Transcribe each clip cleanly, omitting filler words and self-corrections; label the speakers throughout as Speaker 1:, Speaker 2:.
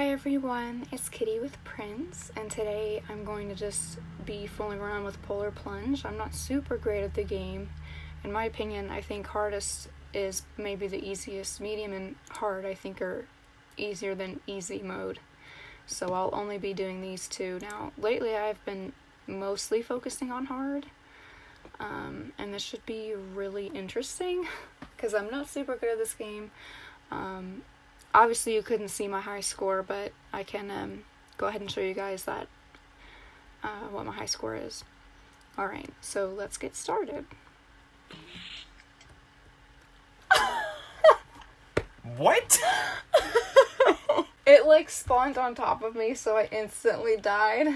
Speaker 1: Hi everyone, it's Kitty with Prince, and today I'm going to just be fooling around with Polar Plunge. I'm not super great at the game. In my opinion, I think hardest is maybe the easiest. Medium and hard I think are easier than easy mode. So I'll only be doing these two. Now, lately I've been mostly focusing on hard, and this should be really interesting because I'm not super good at this game. Obviously you couldn't see my high score, but I can go ahead and show you guys that what my high score is. Alright, so let's get started.
Speaker 2: What?
Speaker 1: It like spawned on top of me, so I instantly died.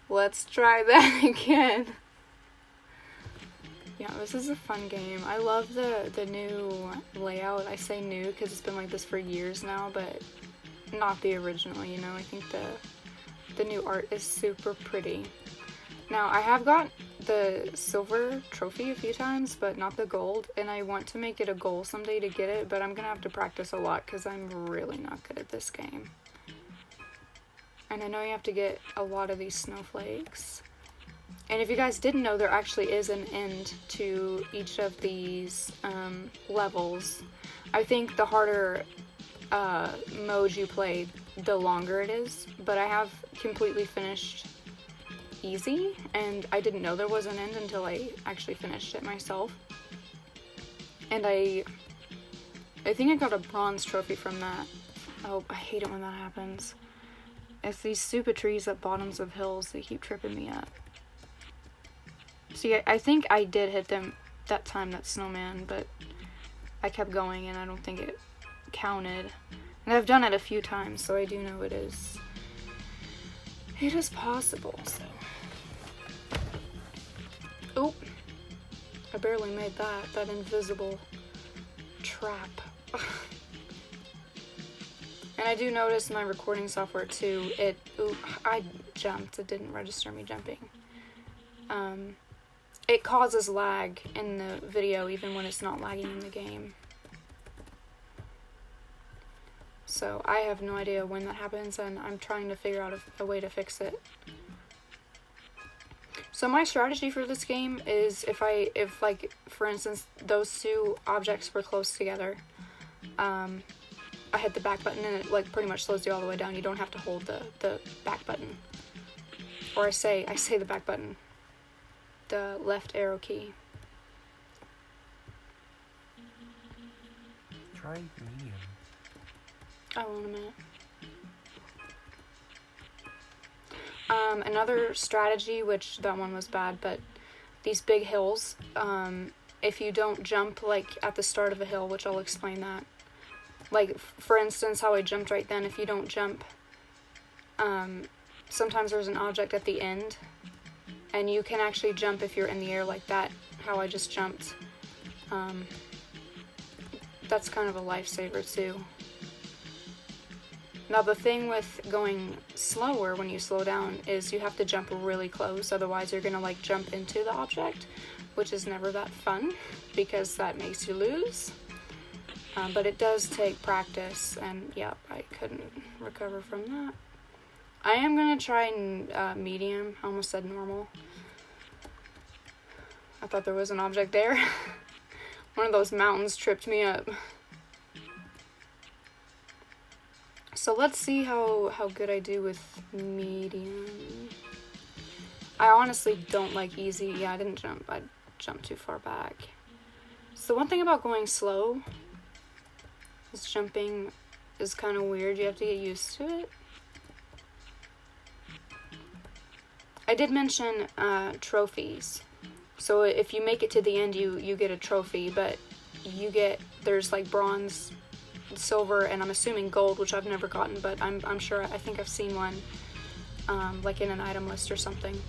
Speaker 1: Let's try that again. Yeah, this is a fun game. I love the new layout. I say new because it's been like this for years now, but not the original, you know? I think the new art is super pretty. Now, I have got the silver trophy a few times, but not the gold, and I want to make it a goal someday to get it, but I'm gonna have to practice a lot because I'm really not good at this game. And I know you have to get a lot of these snowflakes. And if you guys didn't know, there actually is an end to each of these levels. I think the harder mode you play, the longer it is. But I have completely finished easy, and I didn't know there was an end until I actually finished it myself. And I think I got a bronze trophy from that. Oh, I hate it when that happens. It's these stupid trees at bottoms of hills that keep tripping me up. See, I think I did hit them that time, that snowman, but I kept going and I don't think it counted. And I've done it a few times, so I do know it is possible, so. Oop. I barely made that invisible trap. And I do notice my recording software too, I jumped, it didn't register me jumping. It causes lag in the video even when it's not lagging in the game. So I have no idea when that happens, and I'm trying to figure out a way to fix it. So my strategy for this game is if like, for instance, those two objects were close together, I hit the back button and it like pretty much slows you all the way down. You don't have to hold the back button. Or I say the back button. The left arrow key.
Speaker 2: Try medium.
Speaker 1: I will in a minute. Another strategy, which that one was bad, but these big hills, if you don't jump like at the start of a hill, which I'll explain that. Like, for instance, how I jumped right then, if you don't jump, sometimes there's an object at the end, and you can actually jump if you're in the air like that, how I just jumped. That's kind of a lifesaver too. Now the thing with going slower when you slow down is you have to jump really close, otherwise you're gonna like jump into the object, which is never that fun because that makes you lose. But it does take practice, and yeah, I couldn't recover from that. I am gonna try medium. I almost said normal. I thought there was an object there. One of those mountains tripped me up. So let's see how good I do with medium. I honestly don't like easy. Yeah, I didn't jump. I jumped too far back. So one thing about going slow is jumping is kind of weird. You have to get used to it. I did mention trophies. So if you make it to the end, you get a trophy, but there's like bronze, silver, and I'm assuming gold, which I've never gotten, but I'm sure, I think I've seen one, like in an item list or something.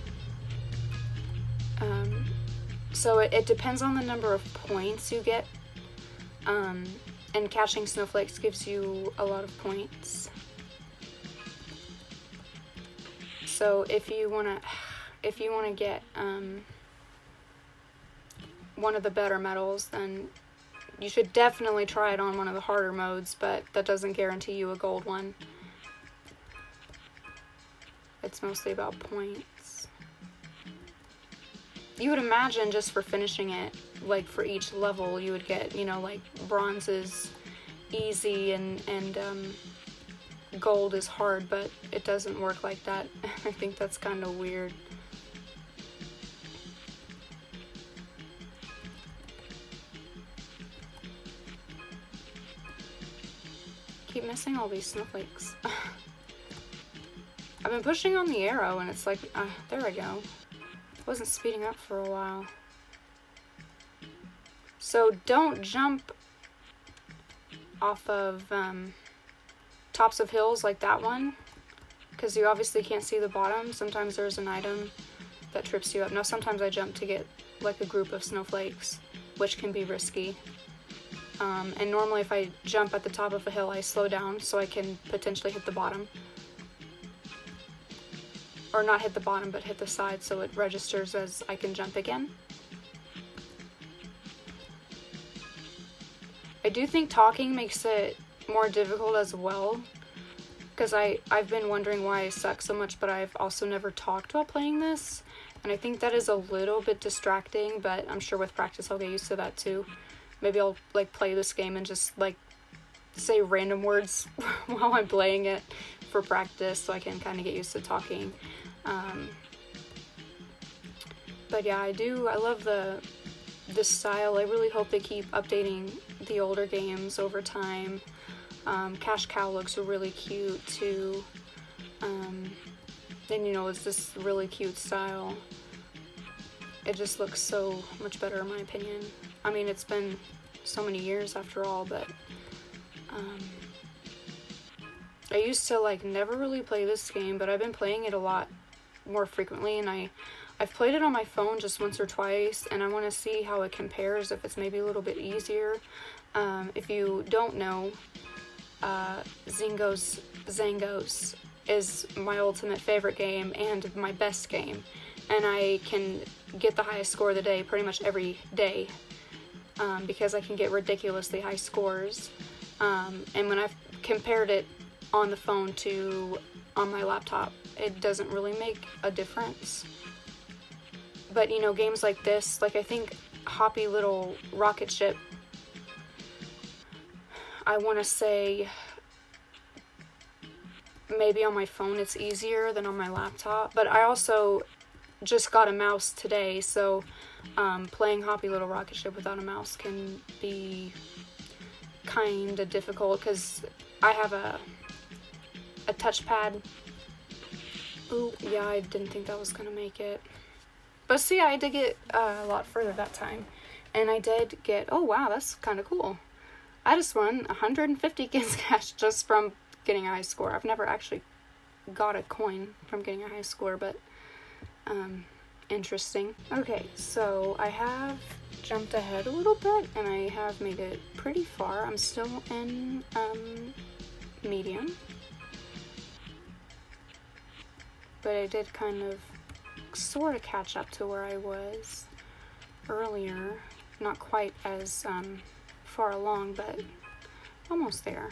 Speaker 1: So it depends on the number of points you get, and catching snowflakes gives you a lot of points. So if you wanna get one of the better medals, then you should definitely try it on one of the harder modes, but that doesn't guarantee you a gold one. it's mostly about points. You would imagine just for finishing it, like for each level, you would get, you know, like bronze is easy and gold is hard, but it doesn't work like that. I think that's kind of weird. Keep missing all these snowflakes. I've been pushing on the arrow and it's like, there I go. Wasn't speeding up for a while. So don't jump off of tops of hills like that one, because you obviously can't see the bottom. Sometimes there's an item that trips you up. Now sometimes I jump to get like a group of snowflakes, which can be risky. And normally if I jump at the top of a hill, I slow down so I can potentially hit the bottom. Or not hit the bottom, but hit the side so it registers as I can jump again. I do think talking makes it more difficult as well, because I've been wondering why I suck so much, but I've also never talked while playing this, and I think that is a little bit distracting, but I'm sure with practice I'll get used to that too. Maybe I'll like play this game and just like say random words while I'm playing it for practice so I can kind of get used to talking. But yeah, I love this style. I really hope they keep updating the older games over time. Cash Cow looks really cute too. And you know, it's this really cute style. It just looks so much better in my opinion. I mean, it's been so many years after all, but I used to like never really play this game, but I've been playing it a lot more frequently, and I've played it on my phone just once or twice, and I want to see how it compares, if it's maybe a little bit easier. If you don't know, Zangos is my ultimate favorite game and my best game, and I can get the highest score of the day pretty much every day, because I can get ridiculously high scores. And when I've compared it on the phone to on my laptop, it doesn't really make a difference. But you know, games like this, like I think Hoppy Little Rocket Ship, I want to say maybe on my phone it's easier than on my laptop, but I also just got a mouse today, so playing Hoppy Little Rocket Ship without a mouse can be kind of difficult because I have a touchpad. Ooh, yeah, I didn't think that was gonna make it. But see, I did get a lot further that time, and I did get, oh wow, that's kind of cool. I just won 150 Gins Cash just from getting a high score. I've never actually got a coin from getting a high score, but interesting. Okay, so I have jumped ahead a little bit, and I have made it pretty far. I'm still in medium, but I did kind of sort of catch up to where I was earlier. Not quite as far along, but almost there.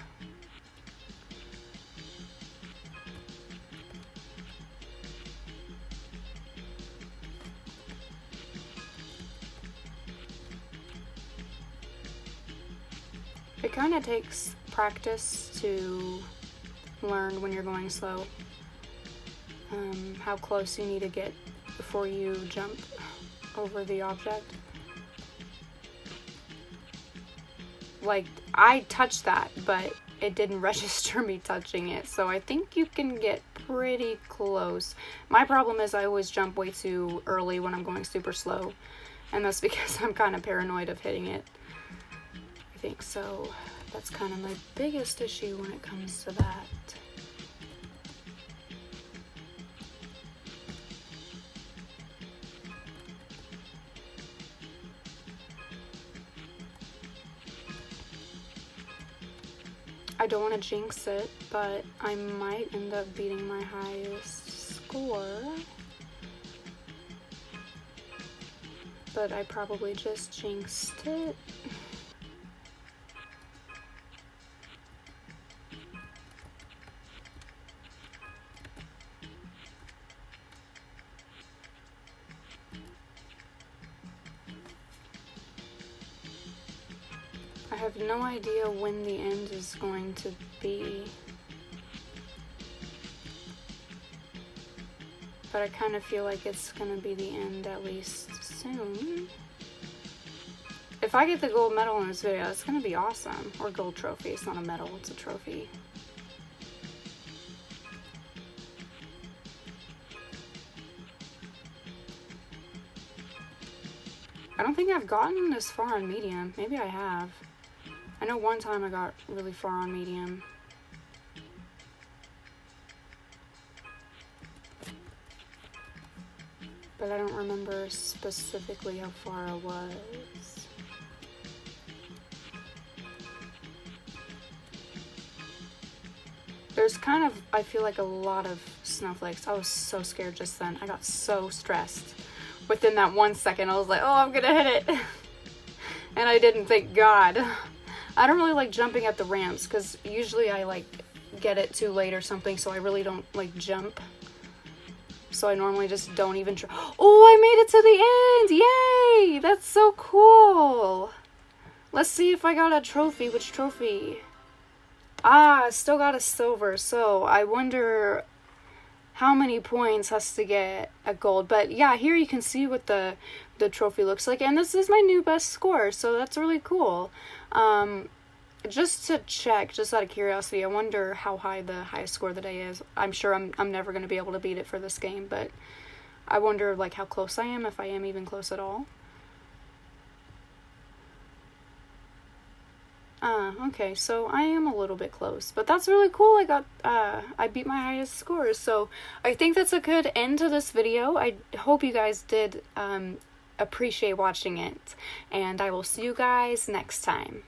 Speaker 1: It kind of takes practice to learn when you're going slow, how close you need to get before you jump over the object. Like, I touched that, but it didn't register me touching it, so I think you can get pretty close. My problem is I always jump way too early when I'm going super slow, and that's because I'm kind of paranoid of hitting it. I think so. That's kind of my biggest issue when it comes to that. I don't want to jinx it, but I might end up beating my highest score. But I probably just jinxed it. have no idea when the end is going to be. But I kind of feel like it's gonna be the end at least soon. If I get the gold medal in this video, it's gonna be awesome. Or gold trophy. It's not a medal, it's a trophy. I don't think I've gotten this far on medium. Maybe I have. I know one time I got really far on medium. But I don't remember specifically how far I was. There's kind of, I feel like, a lot of snowflakes. I was so scared just then. I got so stressed. Within that 1 second, I was like, oh, I'm gonna hit it. And I didn't, thank God. I don't really like jumping at the ramps because usually I like get it too late or something, so I really don't like jump. So I normally just don't even try. Oh, I made it to the end! Yay! That's so cool! Let's see if I got a trophy. Which trophy? Ah, I still got a silver, so I wonder how many points has to get a gold. But yeah, here you can see what the trophy looks like, and this is my new best score, so that's really cool. Just to check, just out of curiosity, I wonder how high the highest score of the day is. I'm sure I'm never going to be able to beat it for this game, but I wonder like how close I am, if I am even close at all. Okay, so I am a little bit close, but that's really cool. I beat my highest scores, so I think that's a good end to this video. I hope you guys did appreciate watching it, and I will see you guys next time.